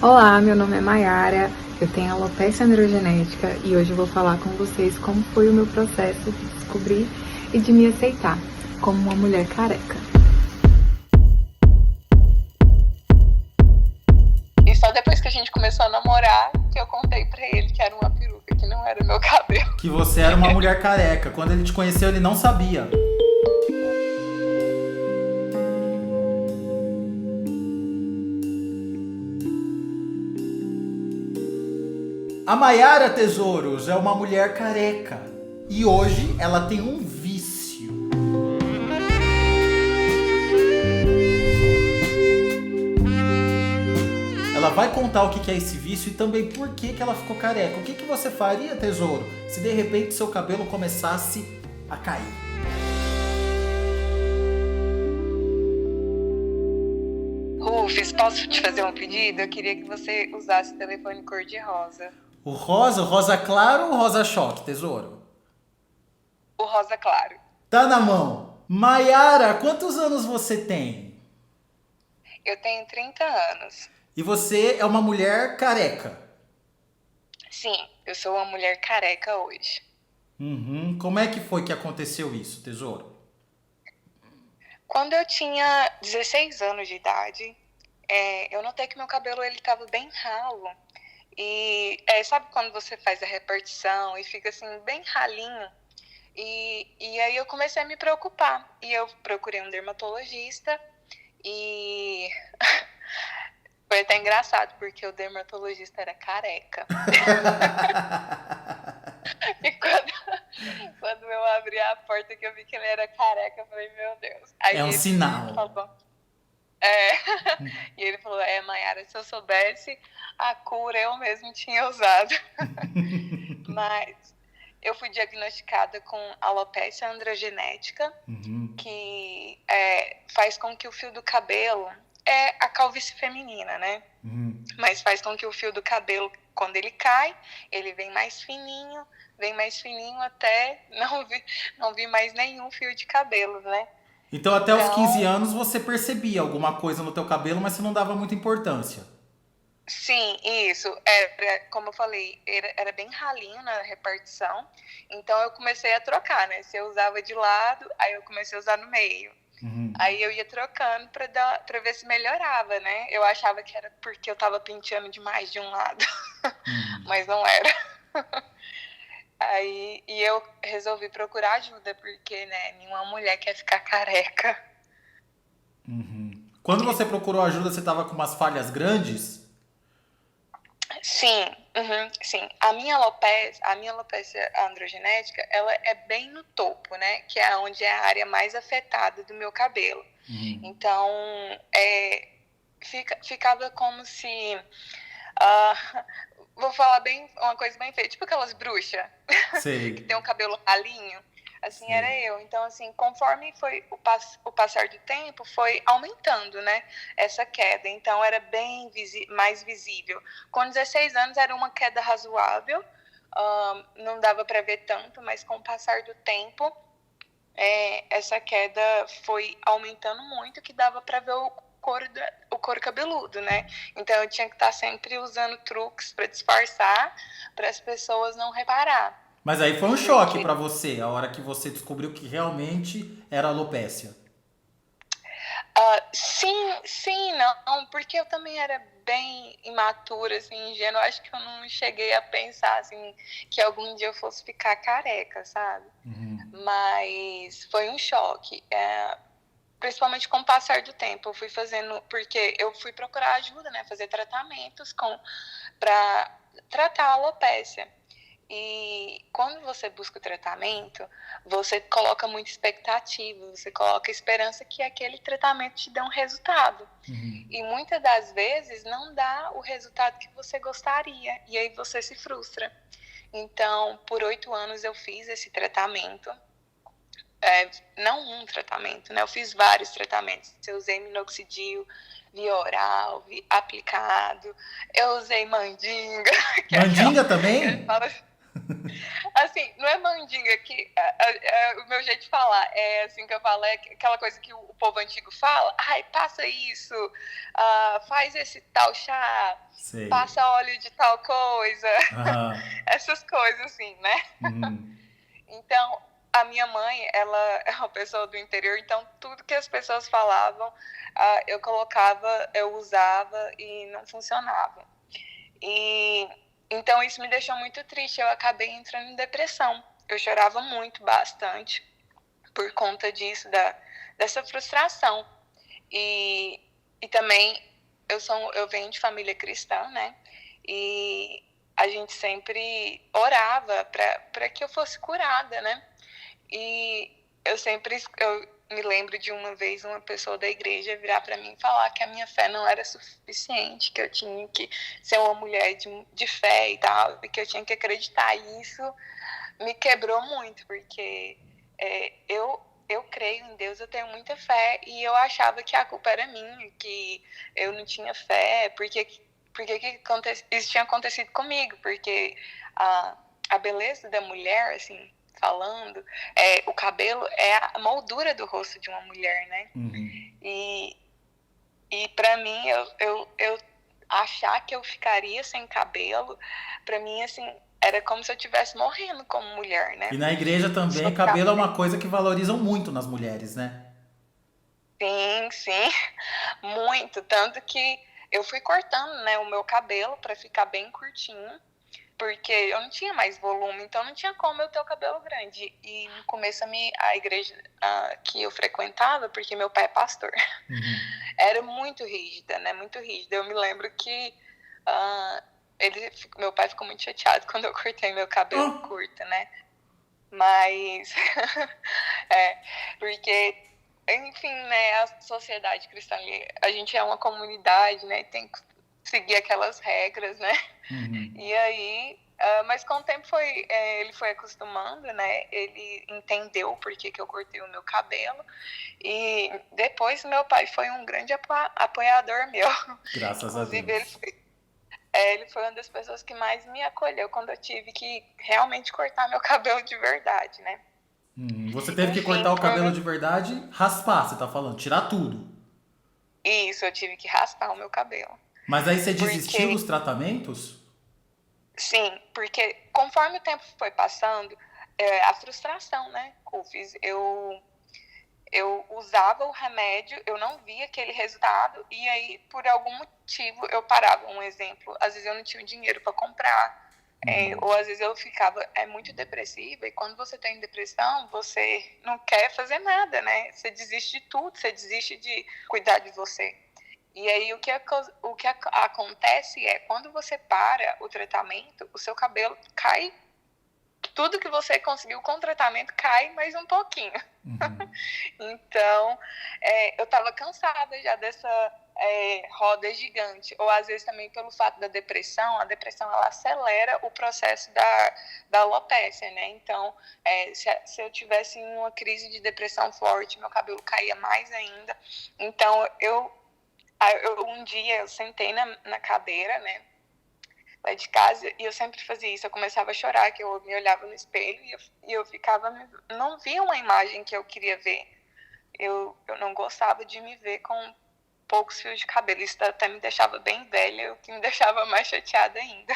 Olá, meu nome é Mayara, eu tenho alopecia androgenética e hoje eu vou falar com vocês como foi o meu processo de descobrir e de me aceitar como uma mulher careca. E só depois que a gente começou a namorar que eu contei pra ele que era uma peruca, que não era o meu cabelo. Que você era uma mulher careca. Quando ele te conheceu, ele não sabia. A Mayara Tesouros é uma mulher careca. E hoje ela tem um vício. Ela vai contar o que é esse vício e também por que ela ficou careca. O que você faria, tesouro, se de repente seu cabelo começasse a cair? Rufus, posso te fazer um pedido? Eu queria que você usasse o telefone cor-de-rosa. O rosa claro ou rosa choque, tesouro? O rosa claro. Tá na mão. Mayara, quantos anos você tem? Eu tenho 30 anos. E você é uma mulher careca. Sim, eu sou uma mulher careca hoje. Como é que foi que aconteceu isso, tesouro? Quando eu tinha 16 anos de idade, eu notei que meu cabelo ele estava bem ralo. E sabe quando você faz a repartição e fica assim bem ralinho? E aí eu comecei a me preocupar. E eu procurei um dermatologista e foi até engraçado, porque o dermatologista era careca. E quando eu abri a porta que eu vi que ele era careca, eu falei, meu Deus. Aí É um ele sinal. falou, e ele falou, Mayara, se eu soubesse a cura, eu mesmo tinha usado. Mas eu fui diagnosticada com alopecia androgenética, que faz com que o fio do cabelo, é a calvície feminina, né? Mas faz com que o fio do cabelo, quando ele cai, ele vem mais fininho até não vi mais nenhum fio de cabelo, né? Então até os 15 anos você percebia alguma coisa no teu cabelo, mas você não dava muita importância. Sim, isso. Como eu falei, era bem ralinho na repartição. Então eu comecei a trocar, né? Se eu usava de lado, aí eu comecei a usar no meio. Aí eu ia trocando pra ver se melhorava, né? Eu achava que era porque eu tava penteando demais de um lado. Mas não era. Aí, e eu resolvi procurar ajuda, porque, né, nenhuma mulher quer ficar careca. Quando você procurou ajuda, você tava com umas falhas grandes? Sim, sim. A minha alopecia androgenética, ela é bem no topo, né? Que é onde é a área mais afetada do meu cabelo. Então, ficava como se... vou falar uma coisa bem feia, tipo aquelas bruxas que tem um cabelo ralinho. Assim, sim, era eu. Então, assim, conforme foi o passar do tempo, foi aumentando, né, essa queda. Então, era bem mais visível. Com 16 anos, era uma queda razoável. Não dava para ver tanto, mas com o passar do tempo, essa queda foi aumentando muito, que dava para ver o couro cabeludo, né? Então, eu tinha que estar sempre usando truques para disfarçar, para as pessoas não reparar. Mas aí foi um choque pra você, a hora que você descobriu que realmente era alopécia. Sim, não, porque eu também era bem imatura, assim, ingênua. Acho que eu não cheguei a pensar, assim, que algum dia eu fosse ficar careca, sabe? Mas foi um choque. Principalmente com o passar do tempo. Eu fui fazendo, porque eu fui procurar ajuda, né? Fazer tratamentos para tratar a alopécia. E quando você busca o tratamento, você coloca muita expectativa, você coloca esperança que aquele tratamento te dê um resultado. E muitas das vezes não dá o resultado que você gostaria, e aí você se frustra. Então, por 8 anos eu fiz esse tratamento. Não um tratamento, né? Eu fiz vários tratamentos. Eu usei minoxidil, via oral, aplicado. Eu usei mandinga. Mandinga também? Assim, não é mandinga que o meu jeito de falar é assim que eu falo, é aquela coisa que o povo antigo fala, ai, passa isso, faz esse tal chá, Sei. passa óleo de tal coisa, Aham. essas coisas assim, né? Uhum. Então, a minha mãe, ela é uma pessoa do interior, então tudo que as pessoas falavam, eu colocava, eu usava e não funcionava. E então isso me deixou muito triste, eu acabei entrando em depressão. Eu chorava muito, bastante, por conta disso, dessa frustração. E também eu venho de família cristã, né? E a gente sempre orava para que eu fosse curada, né? E eu me lembro de uma vez uma pessoa da igreja virar para mim e falar que a minha fé não era suficiente, que eu tinha que ser uma mulher de fé e tal, e que eu tinha que acreditar. E isso me quebrou muito, porque eu creio em Deus, eu tenho muita fé, e eu achava que a culpa era minha, que eu não tinha fé, porque isso tinha acontecido comigo, porque a beleza da mulher, assim, falando, o cabelo é a moldura do rosto de uma mulher, né? Uhum. E para mim, eu achar que eu ficaria sem cabelo, para mim, assim, era como se eu estivesse morrendo como mulher, E né? na igreja também, Sem cabelo é cabelo. uma coisa que valorizam muito nas mulheres, né? Sim, sim, muito. Tanto que eu fui cortando, né, o meu cabelo para ficar bem curtinho, porque eu não tinha mais volume, então não tinha como eu ter o cabelo grande. E no começo a igreja que eu frequentava, porque meu pai é pastor, Uhum. era muito rígida, né? Muito rígida. Eu me lembro que meu pai ficou muito chateado quando eu cortei meu cabelo Oh. curto, né? Mas porque, enfim, né, a sociedade cristã, a gente é uma comunidade, né? Tem que seguir aquelas regras, né? Uhum. E aí, mas com o tempo ele foi acostumando, né? Ele entendeu por que eu cortei o meu cabelo. E depois meu pai foi um grande apoiador meu. Graças a Inclusive, Deus. ele foi uma das pessoas que mais me acolheu quando eu tive que realmente cortar meu cabelo de verdade, né? Você teve que Enfim, cortar o cabelo de verdade, raspar, você tá falando, tirar tudo. isso, eu tive que raspar o meu cabelo. Mas aí você desistiu Porque, dos tratamentos? sim, porque conforme o tempo foi passando, a frustração, né, Cufis, eu usava o remédio, eu não via aquele resultado, e aí, por algum motivo, eu parava. Um exemplo, às vezes eu não tinha dinheiro para comprar, ou às vezes eu ficava muito depressiva, e quando você tem depressão, você não quer fazer nada, né? Você desiste de tudo, você desiste de cuidar de você. E aí o que acontece é, quando você para o tratamento, o seu cabelo cai, tudo que você conseguiu com o tratamento cai mais um pouquinho. Uhum. Então, eu estava cansada já dessa roda gigante. Ou às vezes também pelo fato da depressão, a depressão ela acelera o processo da alopécia, né? Então, se eu tivesse uma crise de depressão forte, meu cabelo caía mais ainda. Então, um dia eu sentei na cadeira, né, lá de casa, e eu sempre fazia isso. Eu começava a chorar, que eu me olhava no espelho e eu ficava, não via uma imagem que eu queria ver. Eu não gostava de me ver com poucos fios de cabelo. Isso até me deixava bem velha, o que me deixava mais chateada ainda.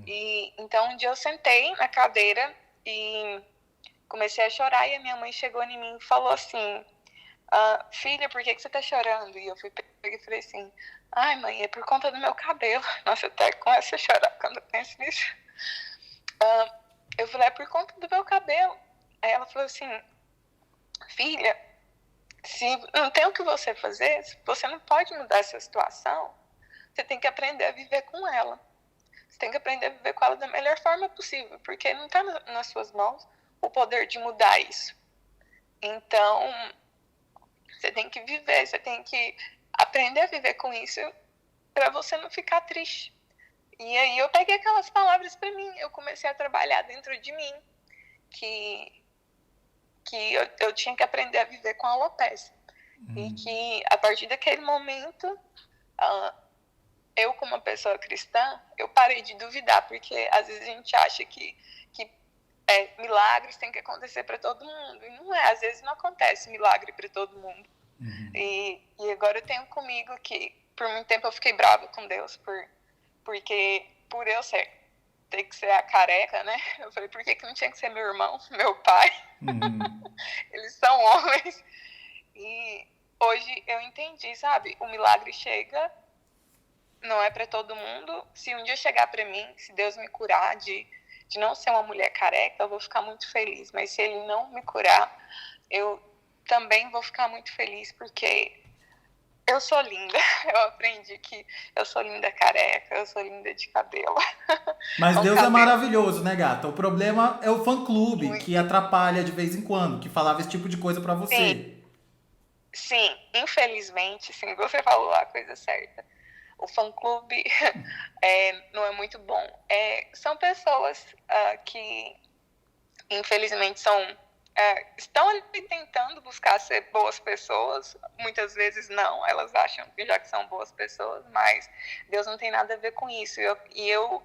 E então um dia eu sentei na cadeira e comecei a chorar, e a minha mãe chegou em mim e falou assim: filha, por que você tá chorando? E eu peguei e falei assim: ai, mãe, é por conta do meu cabelo. Nossa, eu até começo a chorar quando eu penso nisso. Eu falei: é por conta do meu cabelo. Aí ela falou assim: filha, se não tem o que você fazer, se você não pode mudar essa situação, você tem que aprender a viver com ela. Você tem que aprender a viver com ela da melhor forma possível, porque não está nas suas mãos o poder de mudar isso. Então, você tem que viver, você tem que aprender a viver com isso para você não ficar triste. E aí eu peguei aquelas palavras para mim, eu comecei a trabalhar dentro de mim, que eu tinha que aprender a viver com a alopecia. E que a partir daquele momento, eu como pessoa cristã, eu parei de duvidar, porque às vezes a gente acha que milagres tem que acontecer para todo mundo, e não é, às vezes não acontece milagre para todo mundo. E agora eu tenho comigo que por muito tempo eu fiquei brava com Deus, porque por eu ter que ser a careca, né? Eu falei, por que não tinha que ser meu irmão, meu pai? Eles são homens. E hoje eu entendi, sabe? O milagre chega, não é para todo mundo. Se um dia chegar para mim, se Deus me curar de não ser uma mulher careca, eu vou ficar muito feliz. Mas se Ele não me curar, eu também vou ficar muito feliz, porque eu sou linda. Eu aprendi que eu sou linda careca, eu sou linda de cabelo. Mas Deus cabelo. É maravilhoso, né, gata? O problema é o fã-clube, que atrapalha de vez em quando, que falava esse tipo de coisa pra você. Sim, infelizmente, sim, você falou a coisa certa. O fã-clube não é muito bom. São pessoas que, infelizmente, estão ali tentando buscar ser boas pessoas. Muitas vezes não, elas acham que já que são boas pessoas, mas Deus não tem nada a ver com isso. E eu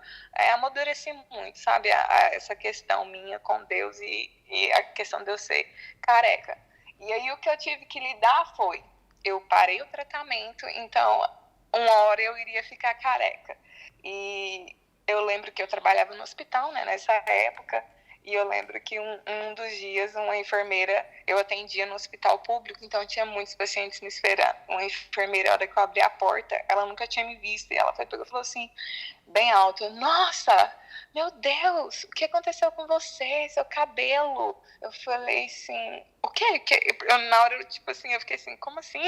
amadureci muito, sabe, essa questão minha com Deus e a questão de eu ser careca. E aí o que eu tive que lidar foi, eu parei o tratamento, então uma hora eu iria ficar careca. E eu lembro que eu trabalhava no hospital, né, nessa época, e eu lembro que um dos dias uma enfermeira, eu atendia no hospital público, então tinha muitos pacientes me esperando. Uma enfermeira, a hora que eu abri a porta, ela nunca tinha me visto, e ela falou assim, bem alto, nossa, meu Deus, o que aconteceu com você, seu cabelo? Eu falei assim, o quê? Na hora, tipo assim, eu fiquei assim, como assim?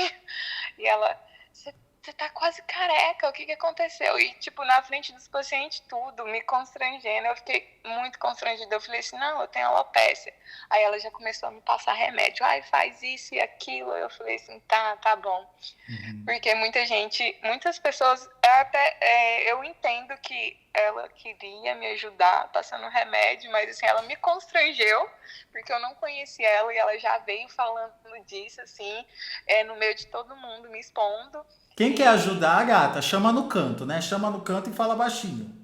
E ela, você tá quase careca, o que aconteceu? E, tipo, na frente dos pacientes, tudo, me constrangendo. Eu fiquei muito constrangida. Eu falei assim, não, eu tenho alopecia. Aí ela já começou a me passar remédio. Ai, faz isso e aquilo. Eu falei assim, tá bom. Porque muitas pessoas, eu entendo que ela queria me ajudar passando remédio, mas assim, ela me constrangeu, porque eu não conhecia ela e ela já veio falando disso, assim, no meio de todo mundo, me expondo. Quem quer ajudar, gata, chama no canto, né? Chama no canto e fala baixinho.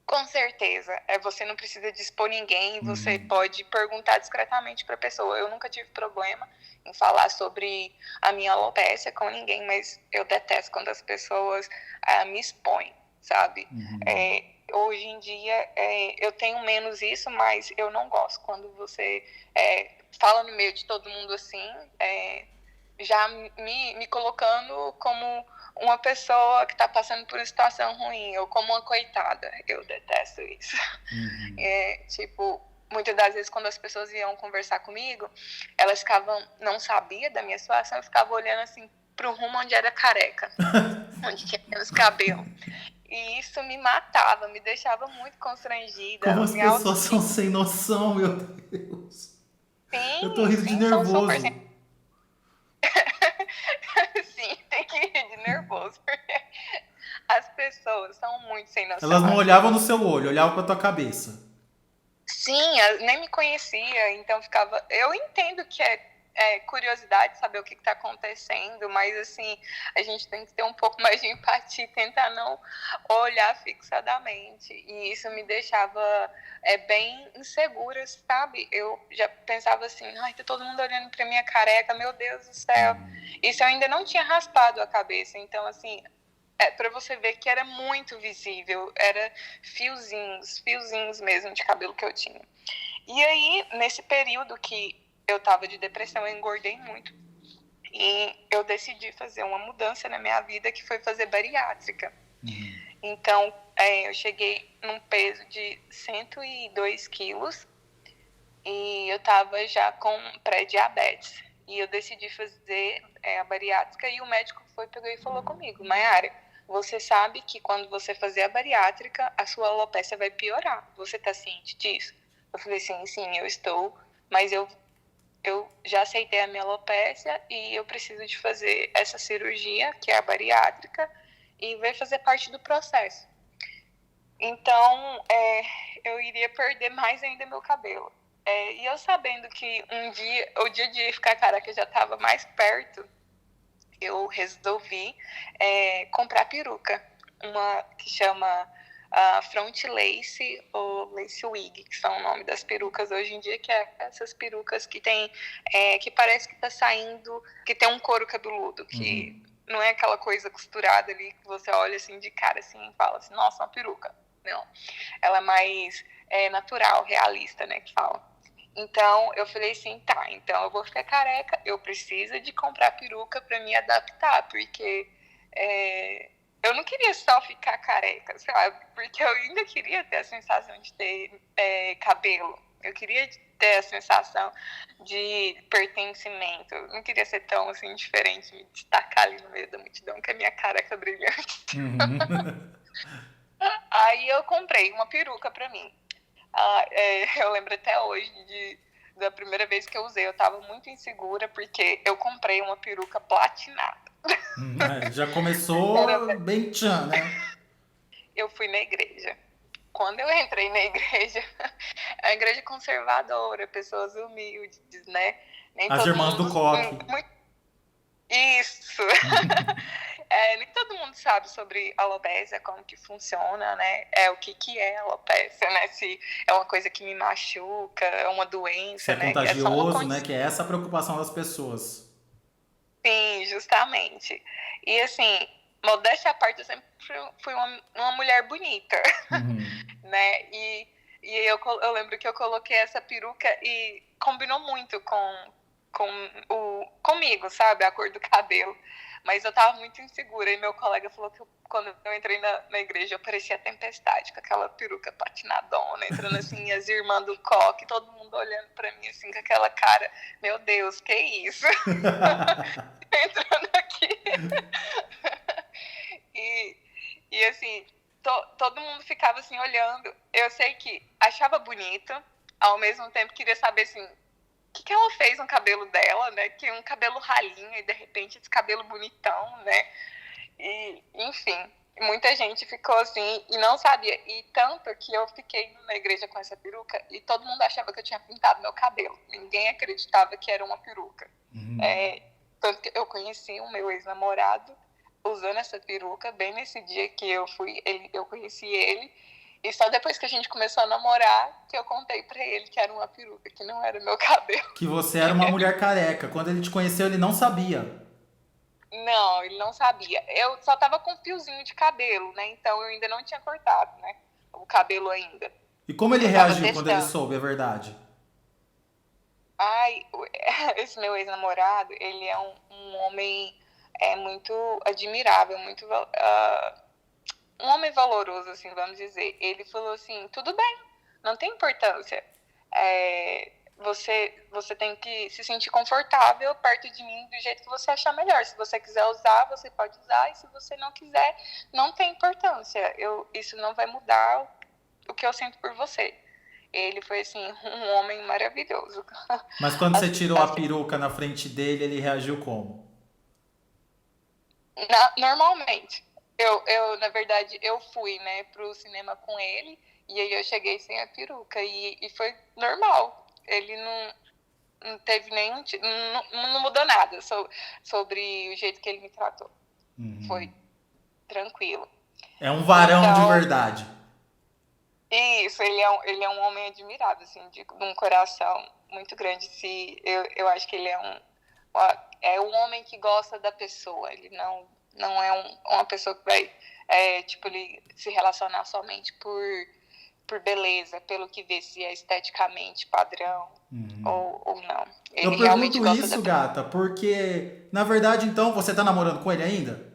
Com certeza. Você não precisa dispor ninguém, você pode perguntar discretamente para a pessoa. Eu nunca tive problema em falar sobre a minha alopecia com ninguém, mas eu detesto quando as pessoas me expõem, sabe? Hoje em dia eu tenho menos isso, mas eu não gosto quando você fala no meio de todo mundo assim, já me colocando como uma pessoa que está passando por uma situação ruim, ou como uma coitada. Eu detesto isso. Tipo, muitas das vezes quando as pessoas iam conversar comigo, elas não sabiam da minha situação, eu ficava olhando assim pro rumo onde era careca, onde tinha menos cabelo. E isso me matava, me deixava muito constrangida. Como as pessoas são sem noção, meu Deus. Sim, eu tô rindo de nervoso. Sim, tem que rir de nervoso, porque as pessoas são muito sem noção. Elas não olhavam no seu olho, olhavam pra tua cabeça. Sim, nem me conhecia, então ficava... Eu entendo que é curiosidade saber o que está acontecendo, mas assim, a gente tem que ter um pouco mais de empatia e tentar não olhar fixadamente. E isso me deixava bem insegura, sabe? Eu já pensava assim, ai, tá todo mundo olhando pra minha careca, meu Deus do céu. Isso eu ainda não tinha raspado a cabeça, então assim... para você ver que era muito visível, era fiozinhos mesmo de cabelo que eu tinha. E aí, nesse período que eu tava de depressão, eu engordei muito. E eu decidi fazer uma mudança na minha vida, que foi fazer bariátrica. Então, eu cheguei num peso de 102 quilos e eu tava já com pré-diabetes. E eu decidi fazer a bariátrica e o médico pegou e falou comigo, Mayara, você sabe que quando você fazer a bariátrica, a sua alopecia vai piorar. Você tá ciente disso? Eu falei, sim, eu estou, mas eu já aceitei a minha alopecia e eu preciso de fazer essa cirurgia, que é a bariátrica, e vai fazer parte do processo. Então, eu iria perder mais ainda meu cabelo. E eu sabendo que o dia de ficar careca já estava mais perto, eu resolvi comprar peruca. uma que chama front lace ou lace wig, que são o nome das perucas hoje em dia, que é essas perucas que tem, que parece que tá saindo, que tem um couro cabeludo, que não é aquela coisa costurada ali que você olha assim de cara assim e fala assim, nossa, uma peruca. Não, ela é mais natural, realista, né, que fala. Então, eu falei assim, tá, então eu vou ficar careca, eu preciso de comprar peruca pra me adaptar, porque eu não queria só ficar careca, sabe? Porque eu ainda queria ter a sensação de ter cabelo. Eu queria ter a sensação de pertencimento. Eu não queria ser tão, assim, diferente, me destacar ali no meio da multidão com a minha careca brilhante. Aí eu comprei uma peruca pra mim. Eu lembro até hoje da primeira vez que eu usei. Eu tava muito insegura porque eu comprei uma peruca platinada. Já começou bem tchan, né? Eu fui na igreja. Quando eu entrei na igreja, a igreja conservadora, pessoas humildes, né? Nem As irmãs do coque. Isso! Nem todo mundo sabe sobre alopecia, como que funciona, né? O que é alopecia, né? Se é uma coisa que me machuca, é uma doença, se é né? contagioso, né? Que é essa a preocupação das pessoas. Sim, justamente. E assim, modéstia à parte, eu sempre fui uma mulher bonita, né? E eu lembro que eu coloquei essa peruca e combinou muito comigo, sabe? A cor do cabelo. Mas eu tava muito insegura e meu colega falou que quando eu entrei na igreja eu parecia a tempestade, com aquela peruca patinadona, entrando assim, as irmãs do coque, todo mundo olhando pra mim assim, com aquela cara, meu Deus, que isso? Entrando aqui. E assim, todo mundo ficava assim olhando. Eu sei que achava bonito, ao mesmo tempo queria saber assim, o que ela fez no cabelo dela, né? Que um cabelo ralinho e de repente esse cabelo bonitão, né? E, enfim, muita gente ficou assim e não sabia. E tanto que eu fiquei na igreja com essa peruca e todo mundo achava que eu tinha pintado meu cabelo. Ninguém acreditava que era uma peruca. Tanto que eu conheci o meu ex-namorado usando essa peruca bem nesse dia que eu conheci ele. E só depois que a gente começou a namorar, que eu contei pra ele que era uma peruca, que não era meu cabelo. Que você era uma mulher careca. Quando ele te conheceu, ele não sabia. Não, ele não sabia. Eu só tava com um fiozinho de cabelo, né? Então eu ainda não tinha cortado, né? O cabelo ainda. E como ele reagiu quando ele soube a verdade? Ai, esse meu ex-namorado, ele é um homem muito admirável, muito... um homem valoroso, assim, vamos dizer. Ele falou assim, tudo bem, não tem importância. Você tem que se sentir confortável perto de mim do jeito que você achar melhor. Se você quiser usar, você pode usar. E se você não quiser, não tem importância. Isso não vai mudar o que eu sinto por você. Ele foi, assim, um homem maravilhoso. Mas quando você tirou a peruca na frente dele, ele reagiu como? Normalmente. Na verdade, eu fui, né, pro cinema com ele, e aí eu cheguei sem a peruca, e foi normal. Ele não teve nenhum... Não mudou nada sobre o jeito que ele me tratou. Foi tranquilo. É um varão então, de verdade. Isso, ele é um homem admirável, assim, de um coração muito grande. Eu acho que ele é um homem que gosta da pessoa, ele não é uma pessoa que vai ele se relacionar somente por beleza, pelo que vê se é esteticamente padrão ou não. Ele eu pergunto isso, gata, porque na verdade então você tá namorando com ele ainda?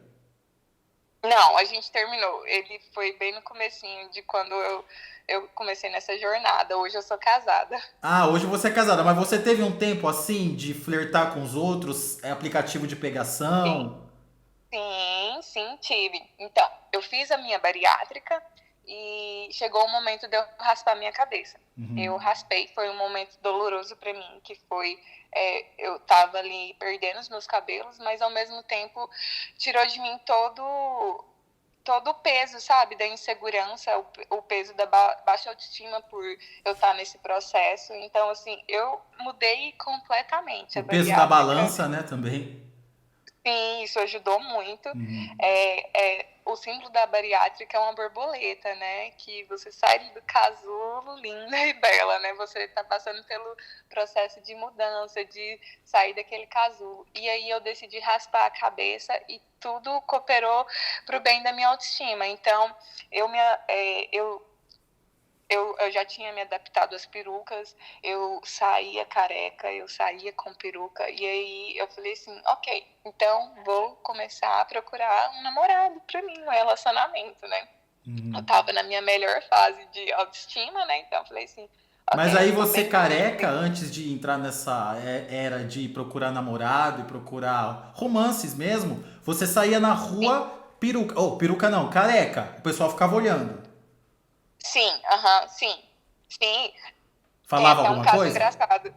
Não, a gente terminou. Ele foi bem no comecinho de quando eu comecei nessa jornada. Hoje eu sou casada. Ah, hoje você é casada, mas você teve um tempo assim de flertar com os outros? Aplicativo de pegação? Sim, tive. Então, eu fiz a minha bariátrica e chegou o momento de eu raspar minha cabeça. Eu raspei, foi um momento doloroso pra mim, que foi... eu tava ali perdendo os meus cabelos, mas ao mesmo tempo tirou de mim todo o peso, sabe, da insegurança, o peso da baixa autoestima por eu estar nesse processo. Então, assim, eu mudei completamente. O peso da balança, né, também. Sim, isso ajudou muito. o símbolo da bariátrica é uma borboleta, né? Que você sai do casulo linda e bela, né? Você tá passando pelo processo de mudança, de sair daquele casulo. E aí eu decidi raspar a cabeça e tudo cooperou pro bem da minha autoestima. Então, eu já tinha me adaptado às perucas, eu saía careca, eu saía com peruca, e aí eu falei assim, ok, então vou começar a procurar um namorado pra mim, um relacionamento, né? Eu tava na minha melhor fase de autoestima, né? Então eu falei assim, ok, Mas aí você careca, antes de entrar nessa era de procurar namorado e procurar romances mesmo, você saía na rua, peruca, peruca não, careca, o pessoal ficava olhando. Sim, sim. Falava Esse é um alguma caso coisa? engraçado.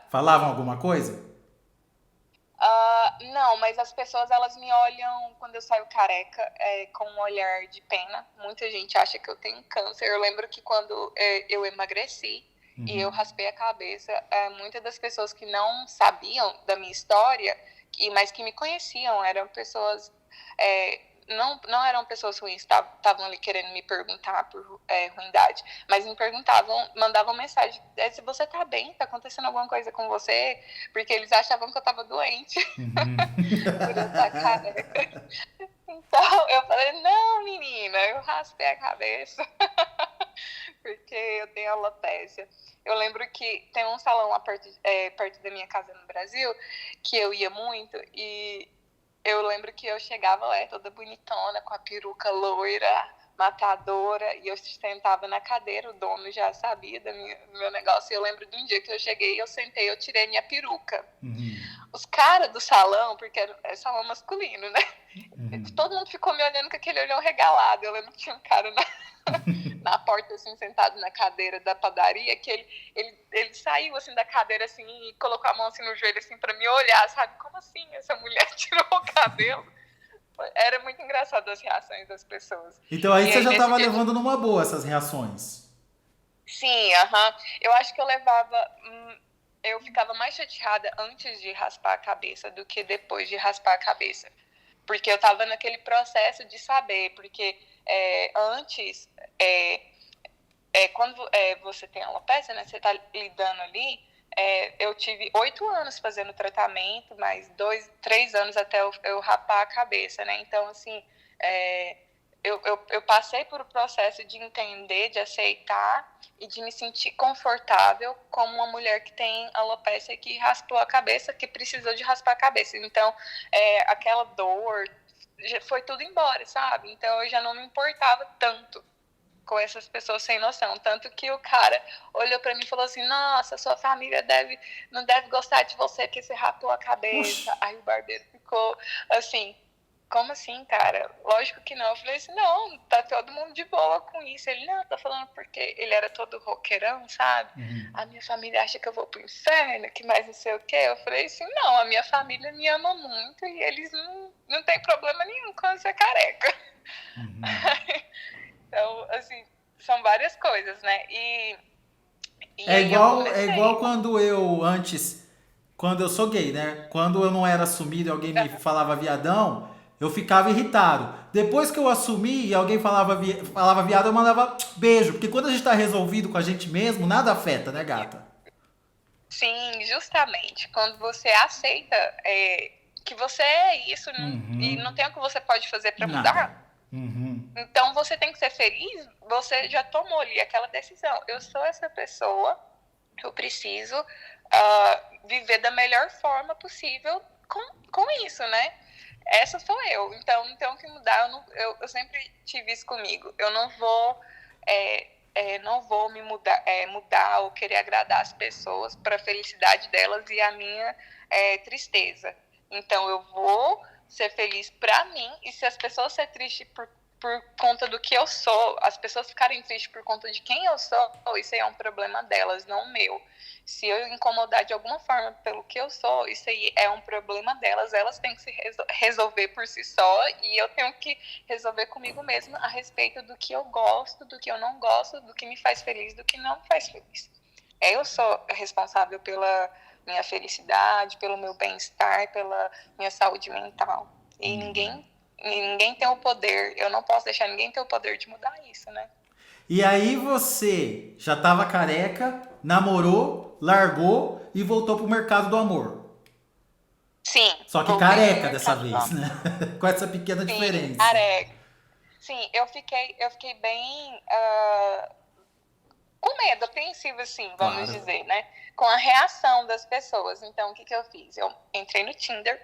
Falavam alguma coisa? Não, mas as pessoas, elas me olham quando eu saio careca com um olhar de pena. Muita gente acha que eu tenho câncer. Eu lembro que quando eu emagreci e eu raspei a cabeça, muitas das pessoas que não sabiam da minha história, mas que me conheciam, eram pessoas... não eram pessoas ruins, estavam ali querendo me perguntar por ruindade, mas me perguntavam, mandavam mensagem, se você tá bem, tá acontecendo alguma coisa com você, porque eles achavam que eu tava doente por eu estar careca. Então eu falei, não menina, eu raspei a cabeça porque eu tenho alopecia. Eu lembro que tem um salão lá perto da minha casa no Brasil, que eu ia muito, e eu lembro que eu chegava lá toda bonitona, com a peruca loira, matadora, e eu sentava na cadeira, o dono já sabia do meu negócio. E eu lembro de um dia que eu cheguei, eu sentei, eu tirei minha peruca. Os caras do salão, porque é salão masculino, né? Todo mundo ficou me olhando com aquele olhão regalado. Eu lembro que tinha um cara na porta, assim, sentado na cadeira da padaria, que ele saiu, assim, da cadeira, assim, e colocou a mão, assim, no joelho, assim, pra me olhar, sabe? Como assim essa mulher tirou o cabelo? Era muito engraçado as reações das pessoas. Então aí você já tava levando numa boa essas reações. Sim, eu acho que eu ficava mais chateada antes de raspar a cabeça do que depois de raspar a cabeça. Porque eu tava naquele processo de saber, porque antes, quando você tem alopecia, né, você tá lidando ali, eu tive 8 anos fazendo tratamento, mais 3 anos até eu rapar a cabeça, né, então, assim, eu passei por o processo de entender, de aceitar e de me sentir confortável como uma mulher que tem alopecia, que raspou a cabeça, que precisou de raspar a cabeça. Então, aquela dor, foi tudo embora, sabe? Então, eu já não me importava tanto com essas pessoas sem noção. Tanto que o cara olhou pra mim e falou assim, nossa, sua família não deve gostar de você porque você rapou a cabeça. Oxi. Aí o barbeiro ficou assim... Como assim, cara? Lógico que não. Eu falei assim, não, tá todo mundo de boa com isso. Ele, não, tá falando porque ele era todo roqueirão, sabe? A minha família acha que eu vou pro inferno, que mais não sei o quê. Eu falei assim, não, a minha família me ama muito e eles não tem problema nenhum com eu ser careca. Então, assim, são várias coisas, né? É igual quando quando eu sou gay, né? Quando eu não era assumido e alguém me falava viadão, eu ficava irritado. Depois que eu assumi e alguém falava viado, eu mandava beijo. Porque quando a gente tá resolvido com a gente mesmo, nada afeta, né, gata? Sim, justamente. Quando você aceita que você é isso e não tem o que você pode fazer pra mudar. Então você tem que ser feliz, você já tomou ali aquela decisão. Eu sou essa pessoa, eu preciso viver da melhor forma possível com isso, né? Essa sou eu, então não tenho que mudar. Eu sempre tive isso comigo. Eu não vou me mudar ou querer agradar as pessoas para a felicidade delas e a minha tristeza. Então eu vou ser feliz para mim, e se as pessoas serem tristes por conta do que eu sou, as pessoas ficarem tristes por conta de quem eu sou, isso aí é um problema delas, não meu. Se eu incomodar de alguma forma pelo que eu sou, isso aí é um problema delas, elas têm que se resolver por si só, e eu tenho que resolver comigo mesma a respeito do que eu gosto, do que eu não gosto, do que me faz feliz, do que não me faz feliz. Eu sou responsável pela minha felicidade, pelo meu bem-estar, pela minha saúde mental. E ninguém tem o poder, eu não posso deixar ninguém ter o poder de mudar isso, né? E aí você já tava careca, namorou, largou e voltou pro mercado do amor. Sim. Só que careca dessa vez, né? Com essa pequena diferença. Careca. Sim, eu fiquei bem com medo, apreensiva, assim, vamos dizer, né? Com a reação das pessoas. Então, o que eu fiz? Eu entrei no Tinder.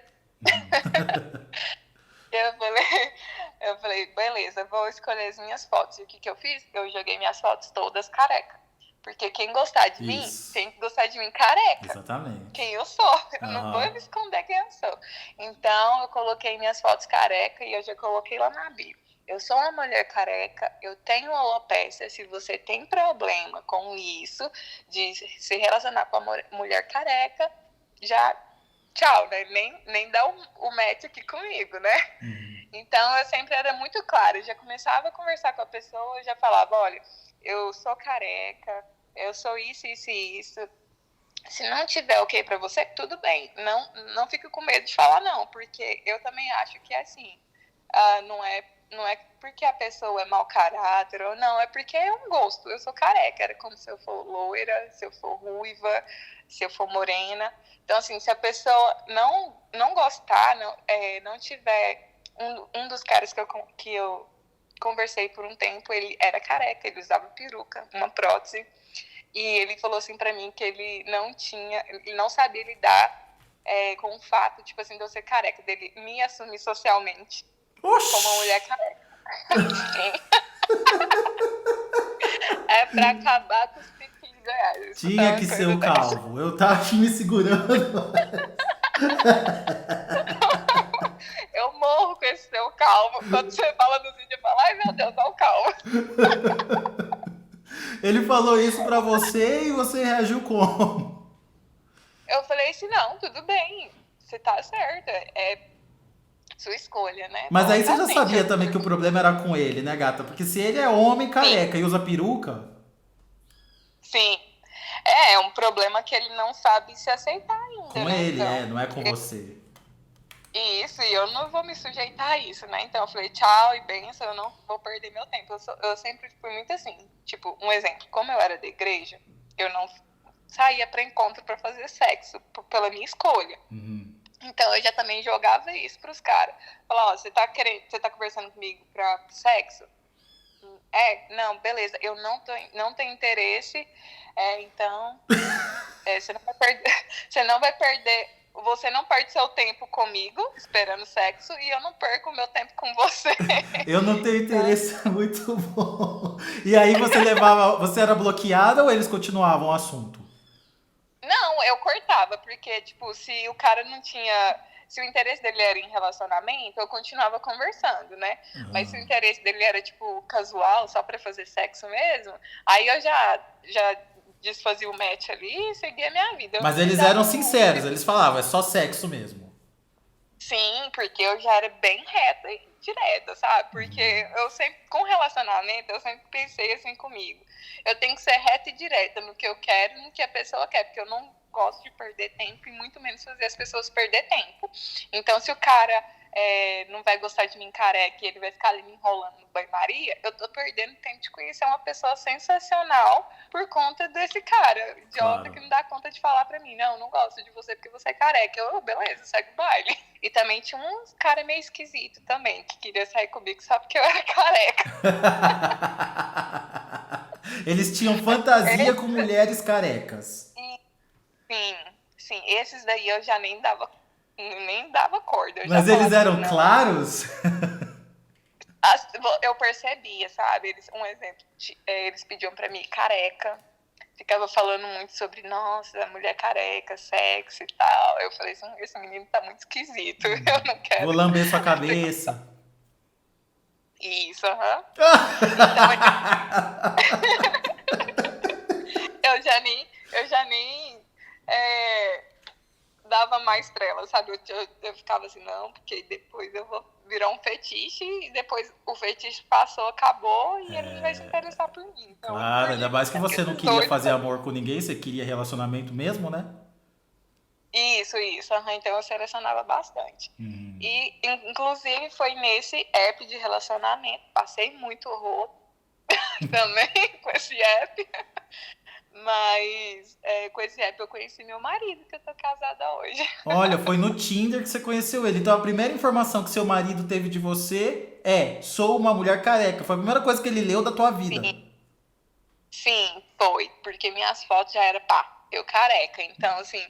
Eu falei, beleza, vou escolher as minhas fotos. E o que eu fiz? Eu joguei minhas fotos todas careca. Porque quem gostar de mim, tem que gostar de mim careca. Exatamente. Quem eu sou. Eu não vou me esconder quem eu sou. Então, eu coloquei minhas fotos careca e eu já coloquei lá na bio. Eu sou uma mulher careca, eu tenho alopecia. Se você tem problema com isso, de se relacionar com a mulher careca, já tchau, né? Nem dá o match aqui comigo, né? Então, eu sempre era muito clara. Eu já começava a conversar com a pessoa, eu já falava, olha, eu sou careca, eu sou isso, isso e isso. Se não tiver ok pra você, tudo bem. Não fique com medo de falar não, porque eu também acho que é assim. Não é porque a pessoa é mau caráter ou não, é porque é um gosto. Eu sou careca, era como se eu for loira, se eu for ruiva, se eu for morena. Então, assim, se a pessoa não gostar, não tiver... Um dos caras que eu conversei por um tempo, ele era careca, ele usava peruca, uma prótese. E ele falou assim pra mim que ele não sabia lidar com o fato, tipo assim, de eu ser careca, dele me assumir socialmente. Oxi. Como uma mulher careca. É pra acabar com os piquinhos de Goiás. Tinha que ser o calvo. Eu tava aqui me segurando. Eu morro com esse seu calvo. Quando você fala no vídeo, eu falo, ai meu Deus, olha o calvo. Ele falou isso pra você e você reagiu como? Eu falei assim, não, tudo bem. Você tá certa. É sua escolha, né? Mas aí você já sabia também que o problema era com ele, né, gata? Porque se ele é homem careca e usa peruca... Sim. É um problema que ele não sabe se aceitar ainda, com né? ele, então, não é com você. Isso, e eu não vou me sujeitar a isso, né? Então eu falei, tchau e benção, eu não vou perder meu tempo. Eu sempre fui muito assim. Tipo, um exemplo, como eu era da igreja, eu não saía pra encontro pra fazer sexo, pela minha escolha. Então eu já também jogava isso pros caras. Falava, ó, você tá conversando comigo pra sexo? Não, beleza, eu não tenho interesse, então você não perde seu tempo comigo esperando sexo e eu não perco o meu tempo com você. Eu não tenho interesse, muito bom. E aí você era bloqueada ou eles continuavam o assunto? Não, eu cortava, porque, tipo, se o cara não tinha... Se o interesse dele era em relacionamento, eu continuava conversando, né? Mas se o interesse dele era, tipo, casual, só pra fazer sexo mesmo, aí eu já desfazia o match ali e seguia a minha vida. Mas eles eram sinceros, eles falavam, é só sexo mesmo. Sim, porque eu já era bem reta e direta, sabe? Porque eu sempre, com relacionamento, eu sempre pensei assim comigo. Eu tenho que ser reta e direta no que eu quero e no que a pessoa quer, porque eu não gosto de perder tempo e muito menos fazer as pessoas perder tempo. Então, se o cara não vai gostar de mim careca e ele vai ficar ali me enrolando no banho-maria, eu tô perdendo tempo de conhecer uma pessoa sensacional por conta desse cara idiota que não dá conta de falar pra mim, não gosto de você porque você é careca. Eu, beleza, segue o baile. E também tinha uns cara meio esquisito também, que queria sair comigo só porque eu era careca. Eles tinham fantasia com mulheres carecas. Sim, esses daí eu já nem dava corda. Mas eles eram claros? Eu percebia, sabe? Um exemplo, eles pediam pra mim careca, ficava falando muito sobre, nossa, mulher careca, sexo e tal. Eu falei assim, esse menino tá muito esquisito, eu não quero. Vou lamber sua cabeça. Isso, Então, eu já nem dava mais pra ela, sabe? Eu ficava assim, não, porque depois eu vou virar um fetiche e depois o fetiche passou, acabou e ele não vai se interessar por mim. Então, claro, ainda mais que você não queria fazer amor com ninguém, você queria relacionamento mesmo, né? Isso. Então eu selecionava bastante. E, inclusive, foi nesse app de relacionamento. Passei muito horror também com esse app. Mas com esse app eu conheci meu marido, que eu tô casada hoje. Olha, foi no Tinder que você conheceu ele. Então a primeira informação que seu marido teve de você é: sou uma mulher careca. Foi a primeira coisa que ele leu da tua vida. Sim, foi. Porque minhas fotos já eram, eu careca. Então, assim,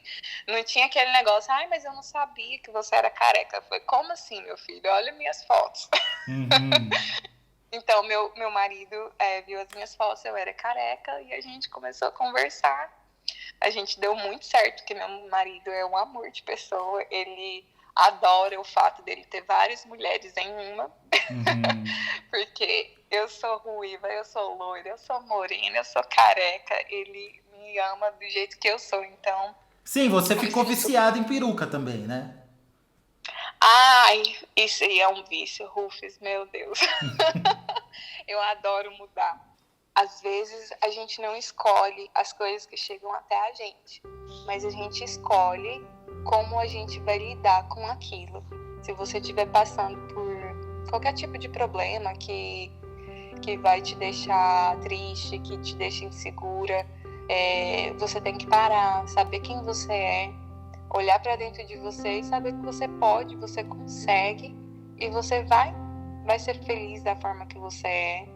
não tinha aquele negócio, mas eu não sabia que você era careca. Foi, como assim, meu filho? Olha minhas fotos. Uhum. Então, meu marido viu as minhas fotos, eu era careca, e a gente começou a conversar. A gente deu muito certo, porque meu marido é um amor de pessoa. Ele adora o fato dele ter várias mulheres em uma. Uhum. Porque eu sou ruiva, eu sou loira, eu sou morena, eu sou careca. Ele me ama do jeito que eu sou, então... Sim, você ficou viciada em peruca também, né? Ai, isso aí é um vício, Rufus, meu Deus. Eu adoro mudar. Às vezes a gente não escolhe as coisas que chegam até a gente, mas a gente escolhe como a gente vai lidar com aquilo. Se você estiver passando por qualquer tipo de problema que vai te deixar triste, que te deixa insegura, você tem que parar, saber quem você é, olhar para dentro de você e saber que você pode, você consegue, e você vai ser feliz da forma que você é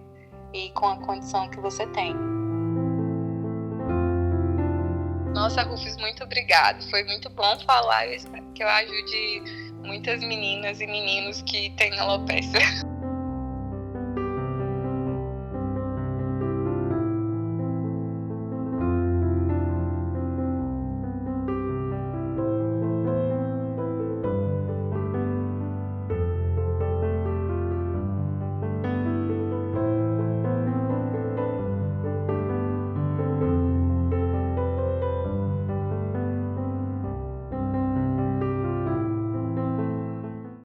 e com a condição que você tem. Nossa, Rufus, muito obrigada. Foi muito bom falar. Eu espero que eu ajude muitas meninas e meninos que têm alopecia.